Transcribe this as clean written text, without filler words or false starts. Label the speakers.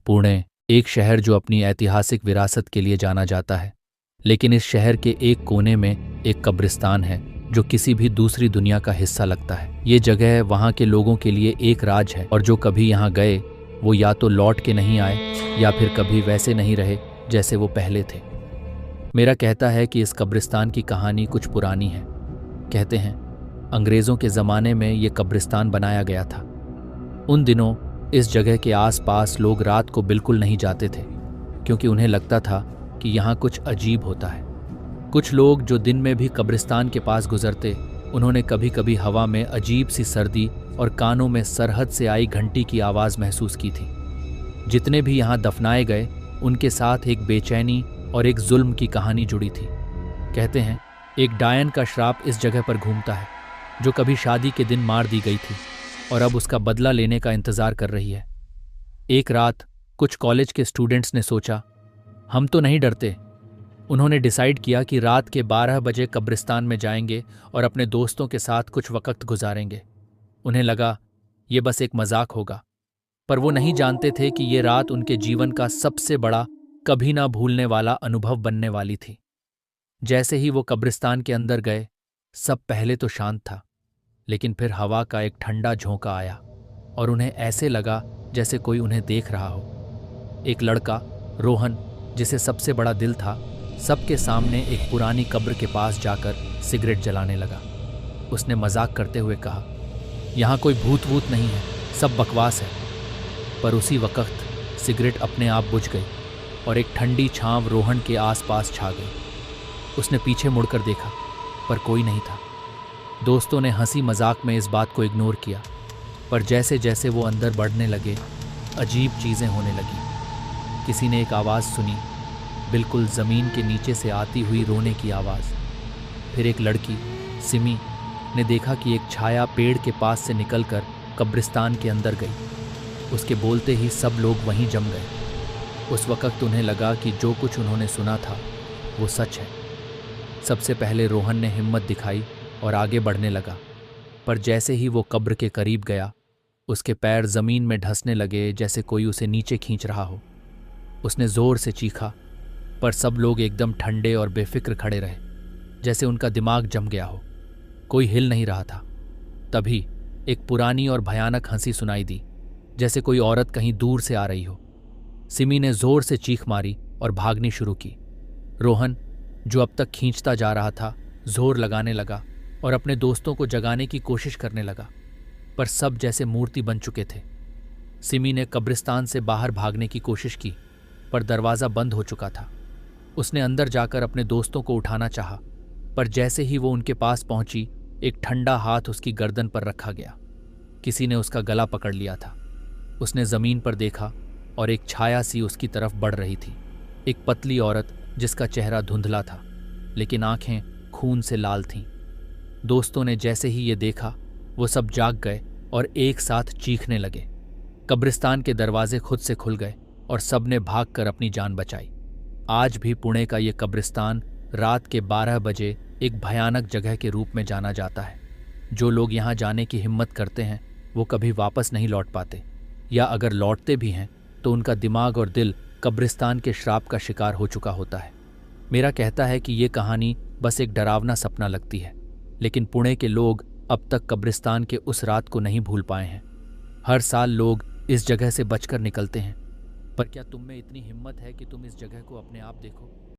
Speaker 1: पुणे, एक शहर जो अपनी ऐतिहासिक विरासत के लिए जाना जाता है, लेकिन इस शहर के एक कोने में एक कब्रिस्तान है जो किसी भी दूसरी दुनिया का हिस्सा लगता है। ये जगह वहाँ के लोगों के लिए एक राज है और जो कभी यहाँ गए वो या तो लौट के नहीं आए या फिर कभी वैसे नहीं रहे जैसे वो पहले थे। मेरा कहता है कि इस कब्रिस्तान की कहानी कुछ पुरानी है। कहते हैं अंग्रेज़ों के ज़माने में ये कब्रिस्तान बनाया गया था। उन दिनों इस जगह के आसपास लोग रात को बिल्कुल नहीं जाते थे क्योंकि उन्हें लगता था कि यहाँ कुछ अजीब होता है। कुछ लोग जो दिन में भी कब्रिस्तान के पास गुजरते, उन्होंने कभी कभी हवा में अजीब सी सर्दी और कानों में सरहद से आई घंटी की आवाज़ महसूस की थी। जितने भी यहाँ दफनाए गए उनके साथ एक बेचैनी और एक जुल्म की कहानी जुड़ी थी। कहते हैं एक डायन का श्राप इस जगह पर घूमता है जो कभी शादी के दिन मार दी गई थी और अब उसका बदला लेने का इंतजार कर रही है। एक रात कुछ कॉलेज के स्टूडेंट्स ने सोचा, हम तो नहीं डरते। उन्होंने डिसाइड किया कि रात के 12 बजे कब्रिस्तान में जाएंगे और अपने दोस्तों के साथ कुछ वक्त गुजारेंगे। उन्हें लगा ये बस एक मजाक होगा, पर वो नहीं जानते थे कि ये रात उनके जीवन का सबसे बड़ा, कभी ना भूलने वाला अनुभव बनने वाली थी। जैसे ही वो कब्रिस्तान के अंदर गए, सब पहले तो शांत था, लेकिन फिर हवा का एक ठंडा झोंका आया और उन्हें ऐसे लगा जैसे कोई उन्हें देख रहा हो। एक लड़का, रोहन, जिसे सबसे बड़ा दिल था, सबके सामने एक पुरानी कब्र के पास जाकर सिगरेट जलाने लगा। उसने मजाक करते हुए कहा, यहाँ कोई भूत वूत नहीं है, सब बकवास है। पर उसी वक्त सिगरेट अपने आप बुझ गई और एक ठंडी छांव रोहन के आसपास छा गई। उसने पीछे मुड़कर देखा, पर कोई नहीं था। दोस्तों ने हंसी मजाक में इस बात को इग्नोर किया, पर जैसे जैसे वो अंदर बढ़ने लगे, अजीब चीज़ें होने लगी। किसी ने एक आवाज़ सुनी, बिल्कुल ज़मीन के नीचे से आती हुई रोने की आवाज़। फिर एक लड़की, सिमी, ने देखा कि एक छाया पेड़ के पास से निकलकर कब्रिस्तान के अंदर गई। उसके बोलते ही सब लोग वहीं जम गए। उस वक्त उन्हें लगा कि जो कुछ उन्होंने सुना था वो सच है। सबसे पहले रोहन ने हिम्मत दिखाई और आगे बढ़ने लगा, पर जैसे ही वो कब्र के करीब गया, उसके पैर ज़मीन में धंसने लगे जैसे कोई उसे नीचे खींच रहा हो। उसने ज़ोर से चीखा, पर सब लोग एकदम ठंडे और बेफिक्र खड़े रहे, जैसे उनका दिमाग जम गया हो। कोई हिल नहीं रहा था। तभी एक पुरानी और भयानक हंसी सुनाई दी, जैसे कोई औरत कहीं दूर से आ रही हो। सिमी ने ज़ोर से चीख मारी और भागनी शुरू की। रोहन, जो अब तक खींचता जा रहा था, जोर लगाने लगा और अपने दोस्तों को जगाने की कोशिश करने लगा, पर सब जैसे मूर्ति बन चुके थे। सिमी ने कब्रिस्तान से बाहर भागने की कोशिश की, पर दरवाज़ा बंद हो चुका था। उसने अंदर जाकर अपने दोस्तों को उठाना चाहा, पर जैसे ही वो उनके पास पहुंची, एक ठंडा हाथ उसकी गर्दन पर रखा गया। किसी ने उसका गला पकड़ लिया था। उसने ज़मीन पर देखा और एक छाया सी उसकी तरफ बढ़ रही थी। एक पतली औरत जिसका चेहरा धुंधला था, लेकिन आंखें खून से लाल थीं। दोस्तों ने जैसे ही ये देखा, वो सब जाग गए और एक साथ चीखने लगे। कब्रिस्तान के दरवाजे खुद से खुल गए और सब ने भागकर अपनी जान बचाई। आज भी पुणे का ये कब्रिस्तान रात के 12 बजे एक भयानक जगह के रूप में जाना जाता है। जो लोग यहाँ जाने की हिम्मत करते हैं वो कभी वापस नहीं लौट पाते, या अगर लौटते भी हैं तो उनका दिमाग और दिल कब्रिस्तान के श्राप का शिकार हो चुका होता है। मेरा कहता है कि ये कहानी बस एक डरावना सपना लगती है, लेकिन पुणे के लोग अब तक कब्रिस्तान के उस रात को नहीं भूल पाए हैं। हर साल लोग इस जगह से बचकर निकलते हैं, पर क्या तुम में इतनी हिम्मत है कि तुम इस जगह को अपने आप देखो?